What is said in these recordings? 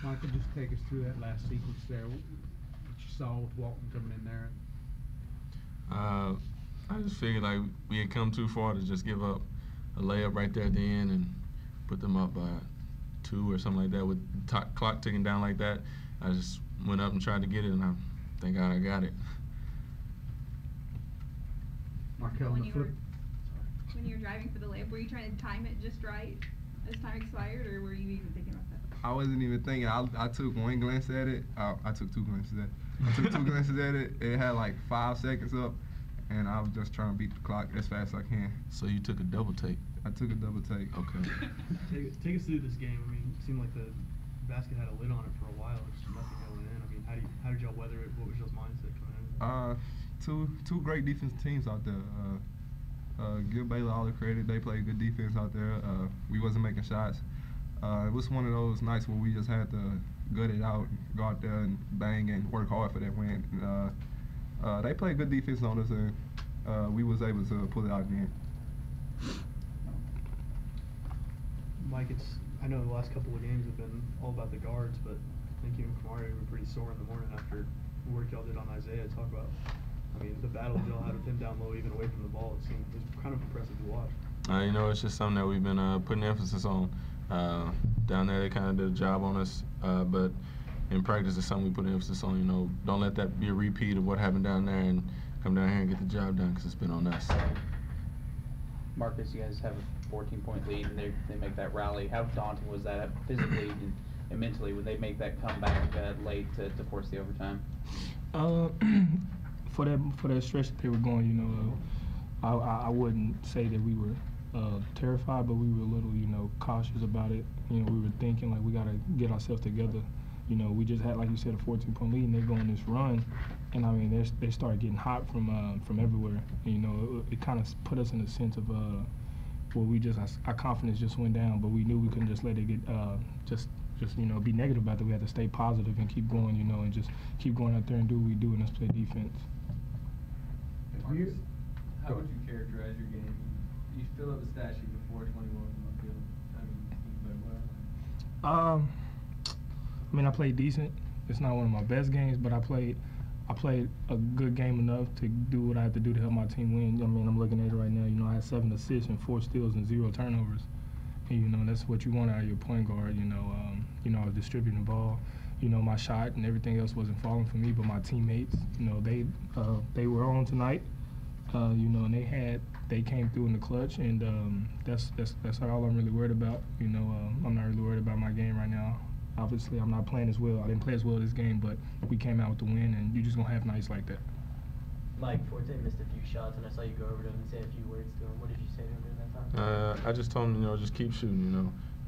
Michael, just take us through that last sequence there. What you saw with Walton coming in there. I just figured like we had come too far to just give up a layup right there at the end and put them up by 2 or something like that with the clock ticking down like that. I just went up and tried to get it, and thank God I got it. Markel, when you were driving for the layup, were you trying to time it just right as time expired, or were you even thinking about that? I wasn't even thinking. I took one glance at it. I took 2 glances at it. I took 2 glances at it. It had like 5 seconds up, and I was just trying to beat the clock as fast as I can. So you took a double take? I took a double take. Okay. Take us through this game. I mean, it seemed like the basket had a lid on it for a while. Just nothing going in. I mean, how did y'all weather it? What was y'all's mindset coming in? Two great defensive teams out there. Give Baylor all the credit. They played good defense out there. We wasn't making shots. It was one of those nights where we just had to gut it out, go out there and bang and work hard for that win. They played good defense on us, and we was able to pull it out in the end. Mike, I know the last couple of games have been all about the guards, but I think you and Kamari were pretty sore in the morning after the work y'all did on Isaiah. Talk about, I mean, the battle y'all had with him down low, even away from the ball. It was kind of impressive to watch. You know, it's just something that we've been putting emphasis on. Down there, they kind of did a job on us, but in practice, it's something we put emphasis on. You know, don't let that be a repeat of what happened down there, and come down here and get the job done, because it's been on us. Marcus, you guys have a 14-point lead, and they make that rally. How daunting was that physically and mentally when they make that comeback late to force the overtime? For that stretch that they were going, you know, I wouldn't say that we were terrified, but we were a little, you know, cautious about it. You know, we were thinking like we got to get ourselves together. You know, we just had, like you said, a 14-point lead, and they go on this run, and I mean, they started getting hot from everywhere. And, you know, it kind of put us in a sense of our confidence just went down, but we knew we couldn't just let it get just you know, be negative about it. We had to stay positive and keep going, you know, and just keep going out there and do what we do, and let's play defense. Marcus, how would you characterize your game? You fill up the stat sheet before 21 on the field. I mean, you play well. I mean, I played decent. It's not one of my best games, but I played a good game enough to do what I had to do to help my team win. I mean, I'm looking at it right now. You know, I had 7 assists and 4 steals and 0 turnovers. And, you know, that's what you want out of your point guard. You know, I was distributing the ball. You know, my shot and everything else wasn't falling for me, but my teammates, you know, they were on tonight. You know, and they came through in the clutch, and that's all I'm really worried about. You know, I'm not really worried about my game right now. Obviously, I'm not playing as well. I didn't play as well this game, but we came out with the win, and you're just gonna have nights like that. Mike, Forte missed a few shots, and I saw you go over to him and say a few words to him. What did you say to him during that time? I just told him, you know, just keep shooting. You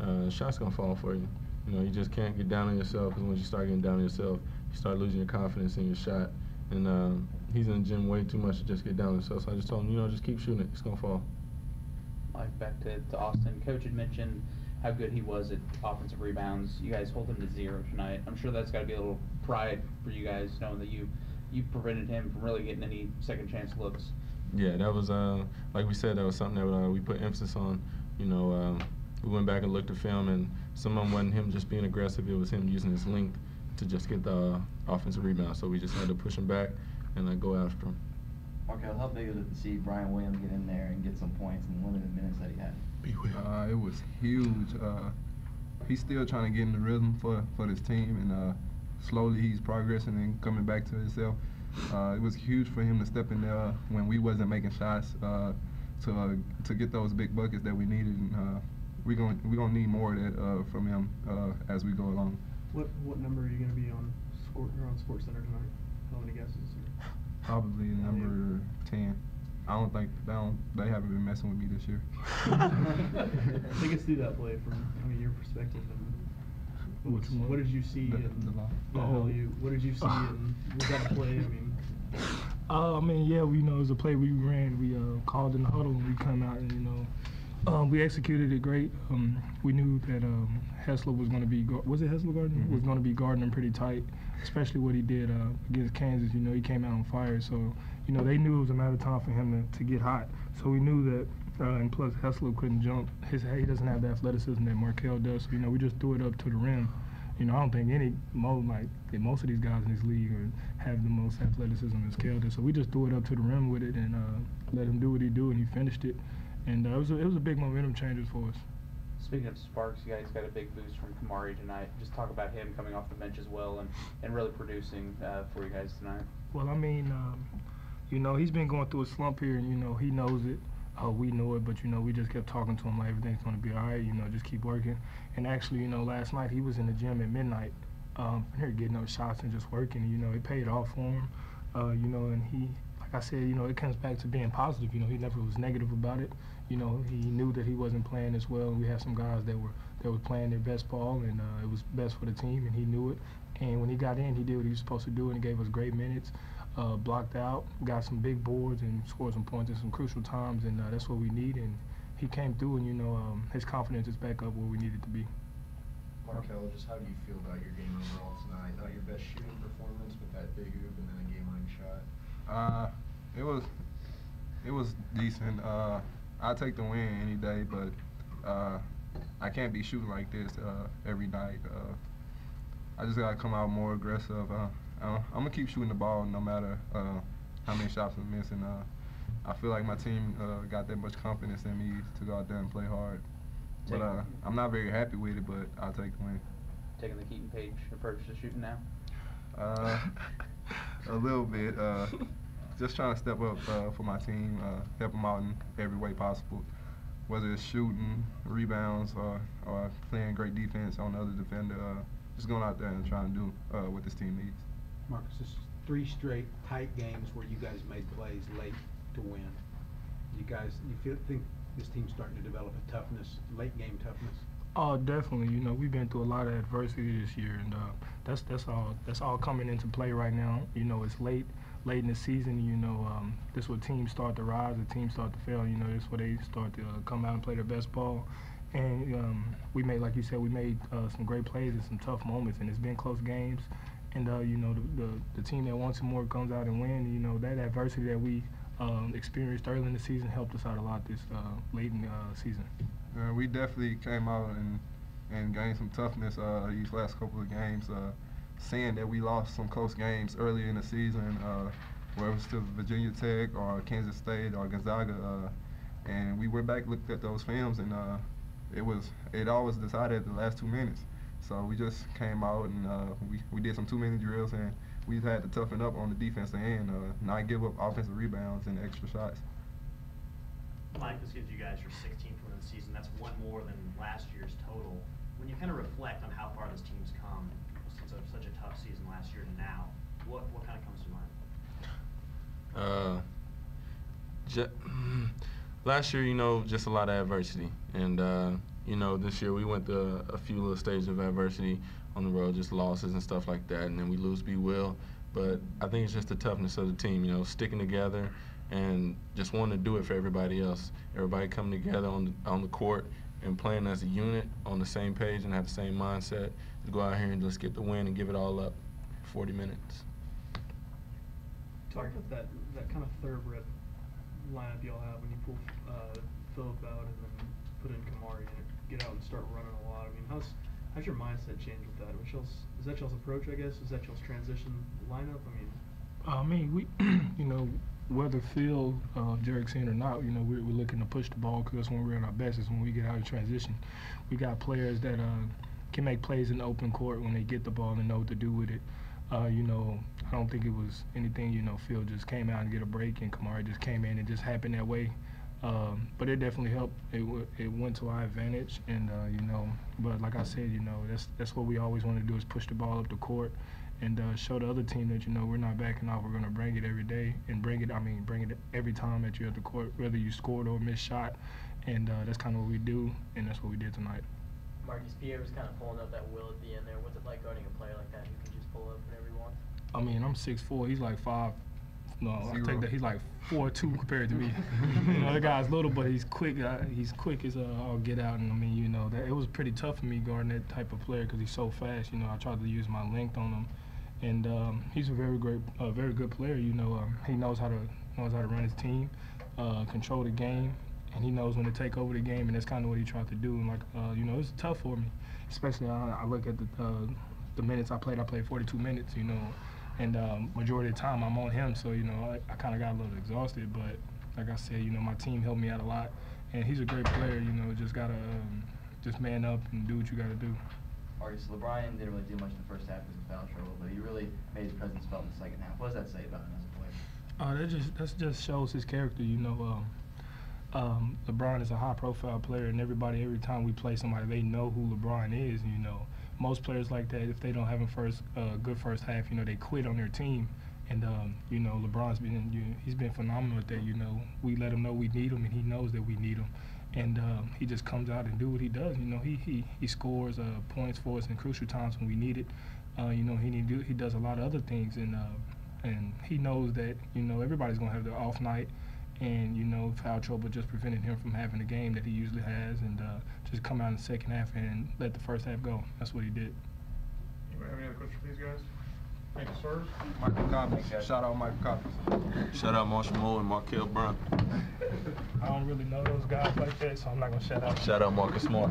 know, shots gonna fall for you. You know, you just can't get down on yourself, because once you start getting down on yourself, you start losing your confidence in your shot. And he's in the gym way too much to just get down on himself. So I just told him, you know, just keep shooting it. It's gonna fall. Mike, back to Austin. Coach had mentioned how good he was at offensive rebounds. You guys hold him to 0 tonight. I'm sure that's got to be a little pride for you guys, knowing that you prevented him from really getting any second chance looks. Yeah, that was like we said, that was something that we put emphasis on. You know, we went back and looked at film, and some of them wasn't him just being aggressive. It was him using his length to just get the offensive rebound. So we just had to push him back and go after him. Markel, how big was it to see Brian Williams get in there and get some points in the limited minutes that he had? It was huge. He's still trying to get in the rhythm for this team, and slowly he's progressing and coming back to himself. It was huge for him to step in there when we wasn't making shots to get those big buckets that we needed. And we're gonna need more of that from him as we go along. What number are you going to be on SportsCenter tonight? How many guesses? Probably number 10. They haven't been messing with me this year. Take us through that play from your perspective. And what did you see? What did you see? And was that a play? I mean, yeah, we know it was a play we ran. We called in the huddle, and we come out, and you know, we executed it great. We knew that Hessler was going to be. Was it Hessler Gardner? Was going to be guarding him pretty tight, especially what he did against Kansas. You know, he came out on fire. So, you know, they knew it was a matter of time for him to get hot. So we knew that. And plus, Hessler couldn't jump. He doesn't have the athleticism that Markel does. So, you know, we just threw it up to the rim. I don't think most of these guys in this league have the most athleticism as Kelder. So we just threw it up to the rim with it and let him do what he do, and he finished it. And it was a big momentum changer for us. Speaking of sparks, you guys got a big boost from Kamari tonight. Just talk about him coming off the bench as well and really producing for you guys tonight. Well, I mean, he's been going through a slump here, and he knows it. We know it, but we just kept talking to him like everything's going to be all right. Just keep working. And actually, last night he was in the gym at midnight, here getting up shots and just working. It paid off for him. And he, like I said, it comes back to being positive. He never was negative about it. He knew that he wasn't playing as well. We had some guys that were playing their best ball, and it was best for the team, and he knew it. And when he got in, he did what he was supposed to do, and he gave us great minutes. Blocked out, got some big boards, and scored some points in some crucial times, and that's what we need. And he came through, and his confidence is back up where we need it to be. Markel, just how do you feel about your game overall tonight? Not your best shooting performance, but that big hoop and then a game-winning shot. It was decent. I take the win any day, but I can't be shooting like this every night. I just gotta come out more aggressive. I'm gonna keep shooting the ball no matter how many shots I'm missing. I feel like my team got that much confidence in me to go out there and play hard. But I'm not very happy with it, but I'll take the win. Taking the Keaton Page approach to shooting now? A little bit. Just trying to step up for my team, help them out in every way possible, whether it's shooting, rebounds, or playing great defense on the other defender. Just going out there and trying to do what this team needs. Marcus, this is 3 straight tight games where you guys made plays late to win. You think this team's starting to develop a toughness, late game toughness? Oh, definitely. We've been through a lot of adversity this year, and that's all coming into play right now. It's late in the season. This is where teams start to rise, the teams start to fail. This is where they start to come out and play their best ball. And we made, like you said, some great plays in some tough moments, and it's been close games. And the team that wants some more comes out and win. That adversity that we experienced early in the season helped us out a lot this late in the season. We definitely came out and gained some toughness these last couple of games. Seeing that we lost some close games early in the season, whether it was to Virginia Tech or Kansas State or Gonzaga, and we went back, looked at those films, and it all was decided at the last 2 minutes. So we just came out and we did some 2-minute drills, and we've had to toughen up on the defensive end, not give up offensive rebounds and extra shots. Mike, this gives you guys your 16th win of the season. That's one more than last year's total. When you kind of reflect on how far this team's come since such a tough season last year to now, what kind of comes to mind? Last year, just a lot of adversity, and this year we went through a few little stages of adversity on the road, just losses and stuff like that, and then we lose be will. But I think it's just the toughness of the team, sticking together and just wanting to do it for everybody else. Everybody coming together on the court and playing as a unit on the same page and have the same mindset to go out here and just get the win and give it all up for 40 minutes. Talk about that kind of third rep lineup y'all have when you pull Phillip out and then put in Kamari and get out and start running a lot. I mean, how's your mindset change with that? Is that y'all's approach, I guess? Is that y'all's transition lineup? We, whether Phil, Jarek's in or not, we're looking to push the ball because that's when we're at our best, is when we get out of transition. We got players that can make plays in the open court when they get the ball and know what to do with it. I don't think it was anything, Phil just came out and get a break and Kamari just came in and just happened that way. But it definitely helped. It went to our advantage, and but like I said, that's what we always want to do, is push the ball up the court and show the other team that we're not backing off. We're going to bring it every day and bring it every time that you're at the court, whether you scored or missed shot, and that's kind of what we do, and that's what we did tonight. Marcus, Pierre was kind of pulling up that will at the end there. What's it like guarding a player like that who can just pull up whenever he wants? I'm 6'4", he's like 5. No, I take that. He's like 4'2" compared to me. The guy's little, but he's quick. He's quick as all get out. And that it was pretty tough for me guarding that type of player because he's so fast. I tried to use my length on him, and he's a very good player. He knows how to run his team, control the game, and he knows when to take over the game, and that's kind of what he tried to do. And like, you know, it's tough for me, especially I look at the minutes I played. I played 42 minutes, you know, and majority of the time I'm on him, so you know, I kind of got a little exhausted. But like I said, you know, my team helped me out a lot, and he's a great player. You know, just gotta just man up and do what you gotta do. Marcus, LeBron didn't really do much in the first half because of foul trouble, but he really made his presence felt in the second half. What does that say about him as a player? That just shows his character. You know, LeBron is a high-profile player, and every time we play somebody, they know who LeBron is. You know, most players like that, if they don't have a good first half, you know, they quit on their team. And you know, LeBron's he's been phenomenal at that. You know, we let him know we need him, and he knows that we need him. And he just comes out and do what he does. You know, he scores points for us in crucial times when we need it. You know, he does a lot of other things, and he knows that, you know, everybody's gonna have their off night, and you know, foul trouble just prevented him from having the game that he usually has, and just come out in the second half and let the first half go. That's what he did. Anybody have any other questions for these guys? Thank you, sir. Michael Cobbins. Shout out Michael Cobbins. Shout out Marshall Moore and Markel Brown. I don't really know those guys like that, so I'm not gonna shout out. Shout out Marcus Smart.